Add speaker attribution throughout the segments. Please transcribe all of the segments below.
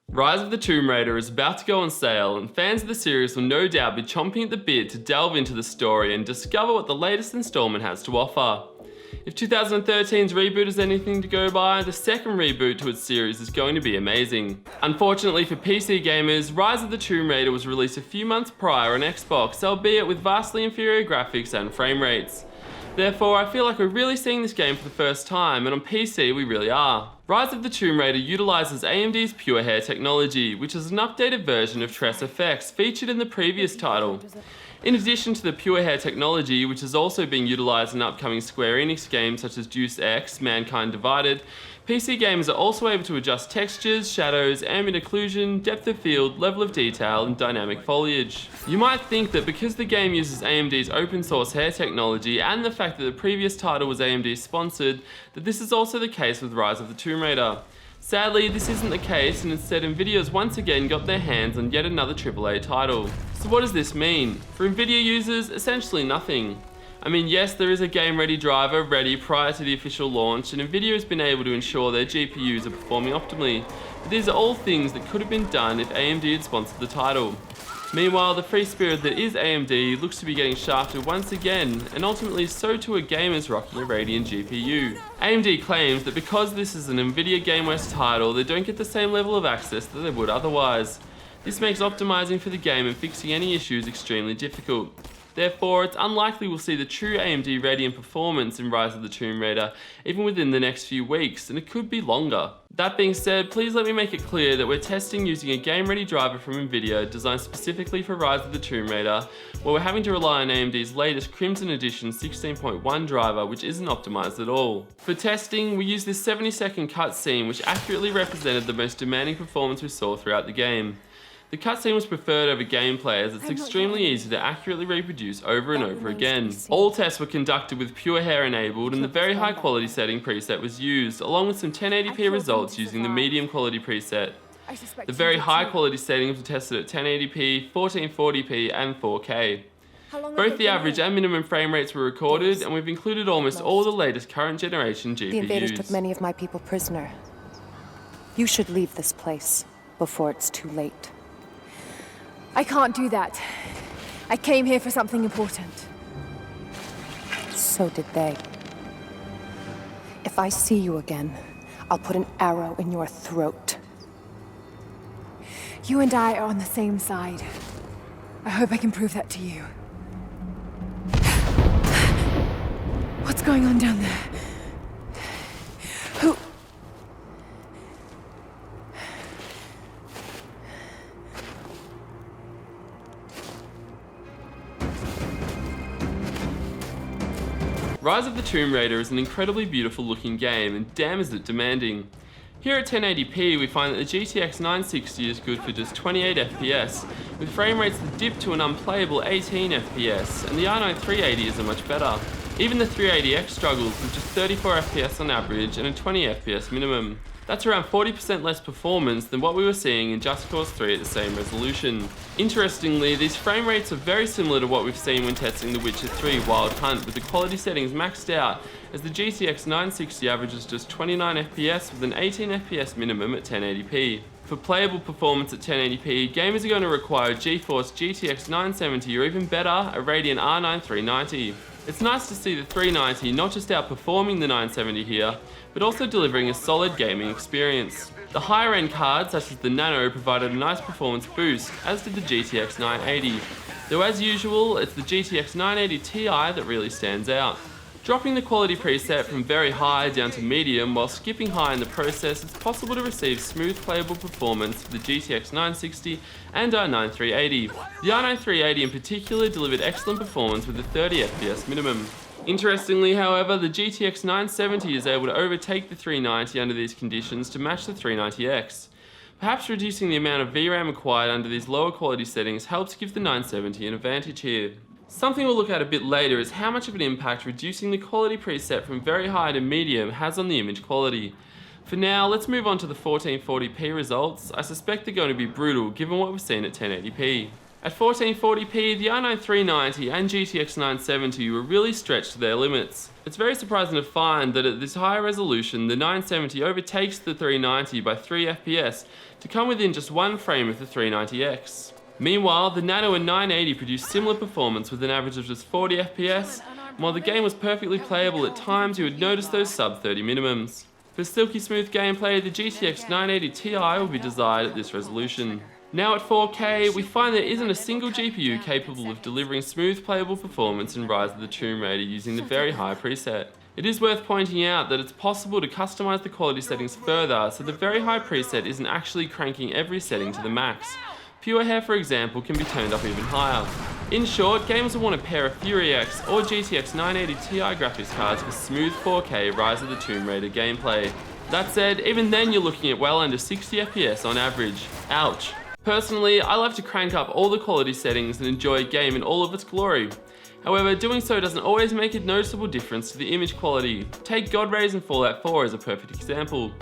Speaker 1: Rise of the Tomb Raider is about to go on sale, and fans of the series will no doubt be chomping at the bit to delve into the story and discover what the latest installment has to offer. If 2013's reboot is anything to go by, the second reboot to its series is going to be amazing. Unfortunately for PC gamers, Rise of the Tomb Raider was released a few months prior on Xbox, albeit with vastly inferior graphics and frame rates. Therefore, I feel like we're really seeing this game for the first time, and on PC we really are. Rise of the Tomb Raider utilises AMD's PureHair technology, which is an updated version of Tress effects featured in the previous title. In addition to the PureHair technology, which is also being utilised in upcoming Square Enix games such as Deus Ex, Mankind Divided, PC gamers are also able to adjust textures, shadows, ambient occlusion, depth of field, level of detail, and dynamic foliage. You might think that because the game uses AMD's open source hair technology and the fact that the previous title was AMD sponsored, that this is also the case with Rise of the Tomb Raider. Sadly, this isn't the case, and instead Nvidia has once again got their hands on yet another AAA title. So what does this mean? For Nvidia users, essentially nothing. I mean, yes, there is a game-ready driver ready prior to the official launch, and Nvidia has been able to ensure their GPUs are performing optimally, but these are all things that could have been done if AMD had sponsored the title. Meanwhile, the free spirit that is AMD looks to be getting shafted once again, and ultimately so too are gamers rocking a Radeon GPU. AMD claims that because this is an Nvidia GameWest title, they don't get the same level of access that they would otherwise. This makes optimizing for the game and fixing any issues extremely difficult. Therefore, it's unlikely we'll see the true AMD Radeon performance in Rise of the Tomb Raider even within the next few weeks, and it could be longer. That being said, please let me make it clear that we're testing using a game-ready driver from Nvidia designed specifically for Rise of the Tomb Raider, where we're having to rely on AMD's latest Crimson Edition 16.1 driver, which isn't optimized at all. For testing, we used this 70-second cutscene which accurately represented the most demanding performance we saw throughout the game. The cutscene was preferred over gameplay as it's extremely easy to accurately reproduce over and over again. All tests were conducted with PureHair enabled, and the very high quality setting preset was used, along with some 1080p results using the medium quality preset. The very high quality settings were tested at 1080p, 1440p and 4K. Both the average and minimum frame rates were recorded, and we've included almost all the latest current generation GPUs.
Speaker 2: The invaders took many of my people prisoner. You should leave this place before it's too late.
Speaker 3: I can't do that. I came here for something important.
Speaker 2: So did they. If I see you again, I'll put an arrow in your throat.
Speaker 3: You and I are on the same side. I hope I can prove that to you. What's going on down there? Who?
Speaker 1: Rise of the Tomb Raider is an incredibly beautiful looking game, and damn is it demanding. Here at 1080p we find that the GTX 960 is good for just 28 FPS, with frame rates that dip to an unplayable 18 FPS, and the R9 380 isn't much better. Even the 380X struggles with just 34 FPS on average and a 20 FPS minimum. That's around 40% less performance than what we were seeing in Just Cause 3 at the same resolution. Interestingly, these frame rates are very similar to what we've seen when testing The Witcher 3 Wild Hunt, with the quality settings maxed out, as the GTX 960 averages just 29 FPS with an 18 FPS minimum at 1080p. For playable performance at 1080p, gamers are going to require a GeForce GTX 970 or even better, a Radeon R9 390. It's nice to see the 390 not just outperforming the 970 here, but also delivering a solid gaming experience. The higher end cards, such as the Nano, provided a nice performance boost, as did the GTX 980. Though as usual, it's the GTX 980 Ti that really stands out. Dropping the quality preset from very high down to medium while skipping high in the process, it's possible to receive smooth playable performance for the GTX 960 and R9 380. The R9 380 in particular delivered excellent performance with a 30 FPS minimum. Interestingly, however, the GTX 970 is able to overtake the 390 under these conditions to match the 390X. Perhaps reducing the amount of VRAM required under these lower quality settings helps give the 970 an advantage here. Something we'll look at a bit later is how much of an impact reducing the quality preset from very high to medium has on the image quality. For now, let's move on to the 1440p results. I suspect they're going to be brutal given what we've seen at 1080p. At 1440p, the i9 390 and GTX 970 were really stretched to their limits. It's very surprising to find that at this higher resolution, the 970 overtakes the 390 by 3 FPS to come within just one frame of the 390X. Meanwhile, the Nano and 980 produced similar performance with an average of just 40 FPS, and while the game was perfectly playable at times, you would notice those sub 30 minimums. For silky smooth gameplay, the GTX 980 Ti will be desired at this resolution. Now at 4K, we find there isn't a single GPU capable of delivering smooth playable performance in Rise of the Tomb Raider using the very high preset. It is worth pointing out that it's possible to customize the quality settings further, so the very high preset isn't actually cranking every setting to the max. PureHair, for example, can be turned up even higher. In short, gamers will want to pair a Fury X or GTX 980 Ti graphics cards with smooth 4K Rise of the Tomb Raider gameplay. That said, even then you're looking at well under 60 FPS on average. Ouch. Personally, I love to crank up all the quality settings and enjoy a game in all of its glory. However, doing so doesn't always make a noticeable difference to the image quality. Take God Rays and Fallout 4 as a perfect example.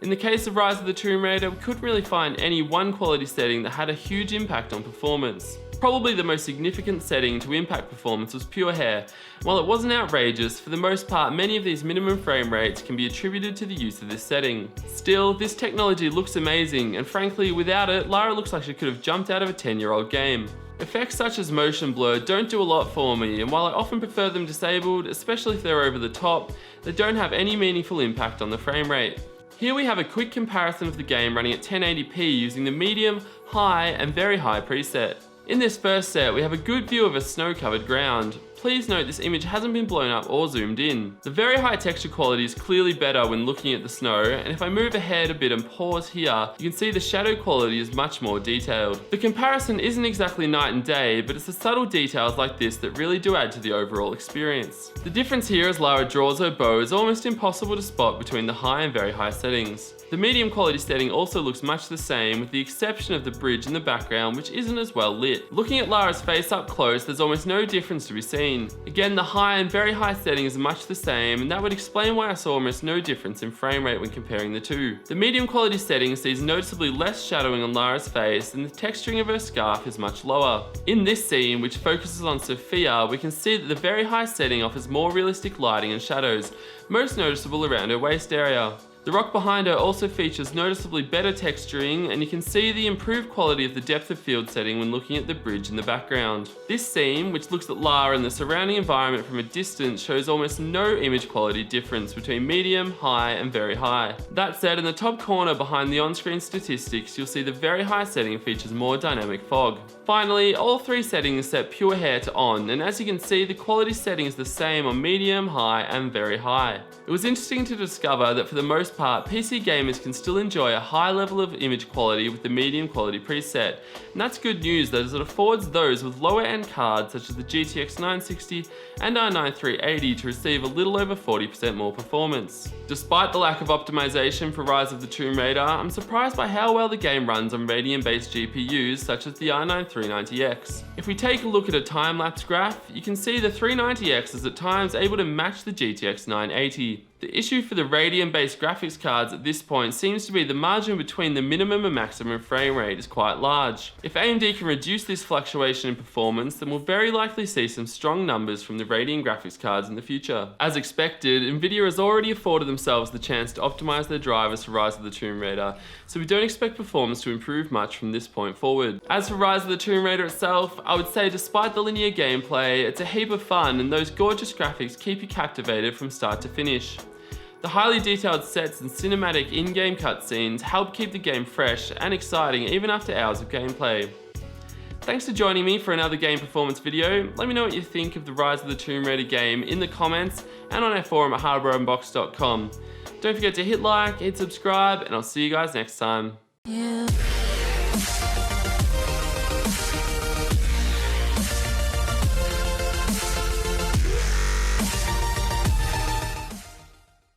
Speaker 1: In the case of Rise of the Tomb Raider, we couldn't really find any one quality setting that had a huge impact on performance. Probably the most significant setting to impact performance was PureHair. While it wasn't outrageous, for the most part many of these minimum frame rates can be attributed to the use of this setting. Still, this technology looks amazing, and frankly without it, Lara looks like she could have jumped out of a 10-year-old game. Effects such as motion blur don't do a lot for me, and while I often prefer them disabled, especially if they're over the top, they don't have any meaningful impact on the frame rate. Here we have a quick comparison of the game running at 1080p using the medium, high and very high preset. In this first set, we have a good view of a snow-covered ground. Please note this image hasn't been blown up or zoomed in. The very high texture quality is clearly better when looking at the snow, and if I move ahead a bit and pause here, you can see the shadow quality is much more detailed. The comparison isn't exactly night and day, but it's the subtle details like this that really do add to the overall experience. The difference here as Lara draws her bow is almost impossible to spot between the high and very high settings. The medium quality setting also looks much the same, with the exception of the bridge in the background, which isn't as well lit. Looking at Lara's face up close, there's almost no difference to be seen. Again, the high and very high settings are much the same, and that would explain why I saw almost no difference in frame rate when comparing the two. The medium quality setting sees noticeably less shadowing on Lara's face, and the texturing of her scarf is much lower. In this scene, which focuses on Sophia, we can see that the very high setting offers more realistic lighting and shadows, most noticeable around her waist area. The rock behind her also features noticeably better texturing, and you can see the improved quality of the depth of field setting when looking at the bridge in the background. This scene, which looks at Lara and the surrounding environment from a distance, shows almost no image quality difference between medium, high and very high. That said, in the top corner behind the on-screen statistics, you'll see the very high setting features more dynamic fog. Finally, all three settings set PureHair to on, and as you can see, the quality setting is the same on medium, high and very high. It was interesting to discover that for the most part, PC gamers can still enjoy a high level of image quality with the medium quality preset, and that's good news as it affords those with lower end cards such as the GTX 960 and i9 380 to receive a little over 40% more performance. Despite the lack of optimization for Rise of the Tomb Raider, I'm surprised by how well the game runs on Radeon-based GPUs such as the i9 390X. If we take a look at a time-lapse graph, you can see the 390X is at times able to match the GTX 980. The issue for the Radeon-based graphics cards at this point seems to be the margin between the minimum and maximum frame rate is quite large. If AMD can reduce this fluctuation in performance, then we'll very likely see some strong numbers from the Radeon graphics cards in the future. As expected, Nvidia has already afforded themselves the chance to optimize their drivers for Rise of the Tomb Raider, so we don't expect performance to improve much from this point forward. As for Rise of the Tomb Raider itself, I would say despite the linear gameplay, it's a heap of fun and those gorgeous graphics keep you captivated from start to finish. The highly detailed sets and cinematic in-game cutscenes help keep the game fresh and exciting even after hours of gameplay. Thanks for joining me for another game performance video. Let me know what you think of the Rise of the Tomb Raider game in the comments and on our forum at hardwareunbox.com. Don't forget to hit like, hit subscribe, and I'll see you guys next time.